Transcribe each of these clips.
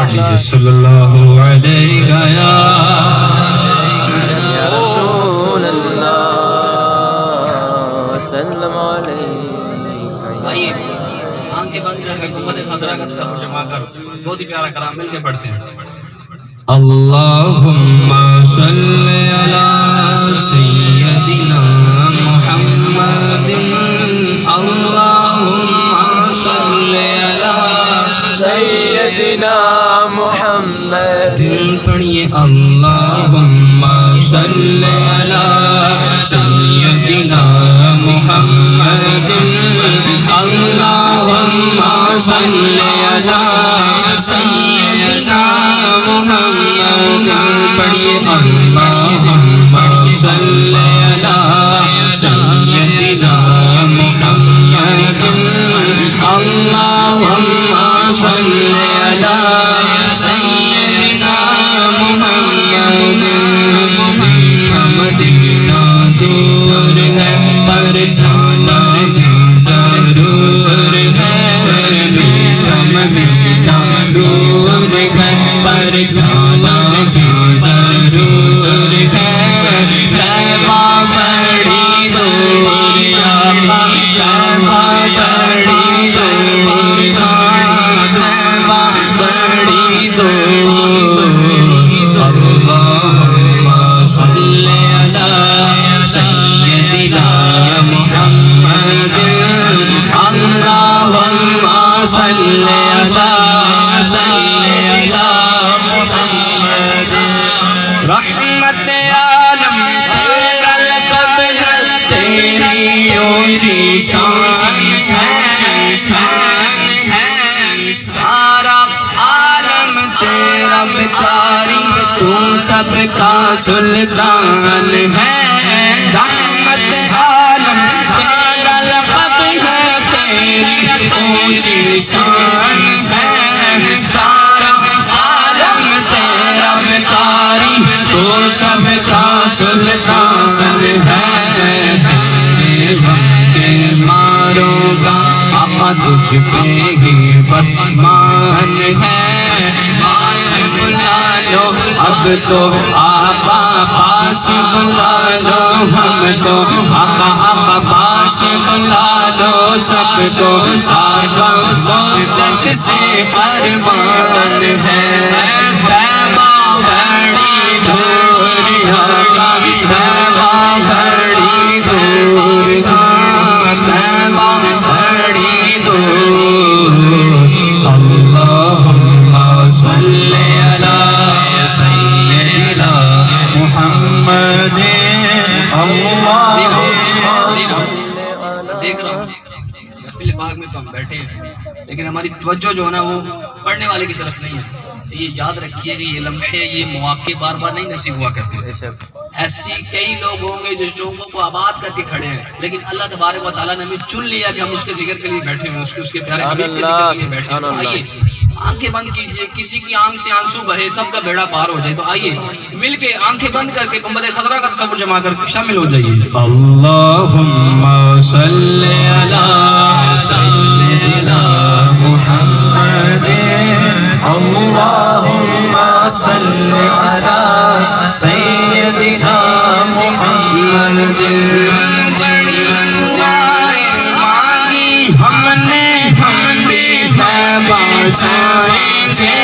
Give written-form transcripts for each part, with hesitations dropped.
صلی اللہ علیہ یا رسول اللہ وسلم علیہ. آئیے آنکھیں بند کر کے گنبد خضرا کا تصور جما کر بہت ہی پیارا کلام مل کے پڑھتے ہیں. اللہم صلی علی سیدنا محمد اللہم صلی علی سیدنا محمد. دل پڑھیے اللہم صلی علی سیدنا محمد اللہم صلی علی سیدنا محمد. پڑھیے اللہم صلی علی سیدنا محمد اللہم صلی علی سیدنا محمد. مدینہ دور ہے پر جانا ضرور ہے. مدینہ دور ہے پر جانا ضرور ہے. کعبہ بڑی دور کعبہ بڑی دور کعبہ بڑی دور. اللہم صلی علی سیدنا محمد اللہم صلی علی سیدنا محمد. رحمت عالم تیرا لقب ہے تیری اونچی شان ہے. سارا عالم تیرا بکاری تو سب کا سلطان ہے. رحمت عالم تیرا لقب ہے تیری اونچی شان ہے. سارا عالم تیرا بکاری تو سب کا سلطان ہے. ماروں گا آقا تجھ پہ ہی بس مان ہے. بلا لو اب تو آقا پاس بلا لو ہم تو آقا پاس بلا لو سب کو آقا صحبت سے فرمان ہے. کعبہ بڑی دور آقا کعبہ بڑی دور کعبہ بڑی دور. اللہم صلی علی سیدنا محمد دیکھ رہا ہوں محفل پاک میں تو ہم بیٹھے ہیں لیکن ہماری توجہ جو ہے نا وہ پڑھنے والے کی طرف نہیں ہے. تو یہ یاد رکھیے کہ یہ لمحے یہ مواقع بار بار نہیں نصیب ہوا کرتے. ایسی کئی لوگ ہوں گے جو چونکوں کو آباد کر کے کھڑے ہیں لیکن اللہ تبارک و تعالیٰ نے ہمیں چن لیا کہ ہم اس کے ذکر کے لیے بیٹھے ہیں اس کے پیارے حبیب کے ذکر کے لیے بیٹھے ہیں. تو آئیے آنکھیں بند کیجئے کسی کی آنکھ سے آنسو بہے سب کا بیڑا پار ہو جائے. تو آئیے مل کے آنکھیں بند کر کے گنبد خضرا کا تصور جما کر شامل ہو جائیے. اللہم صلی علی سیدنا محمد اللہم صلی علی سیدنا محمد. بڑی دعائیں مانگی ہم نے بچائیں جے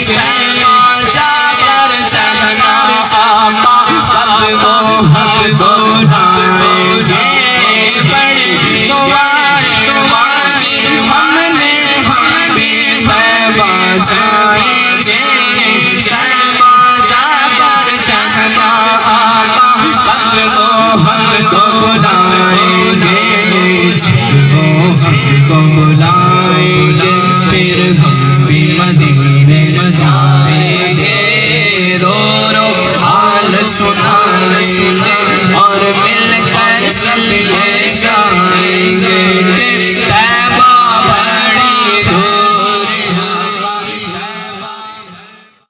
جا کر چلنا آقا اب وہ ہم بلائیں گے. بڑی دعائیں ہم نے بچائیں جے جا کر چلنا آقا اب وہ ہم بلائیں گے. ہم کو بلائیں گے پھر ہم بھی مدینے میں جائیں گے. رو رو حال سنائیں گے اور مل کر سلیے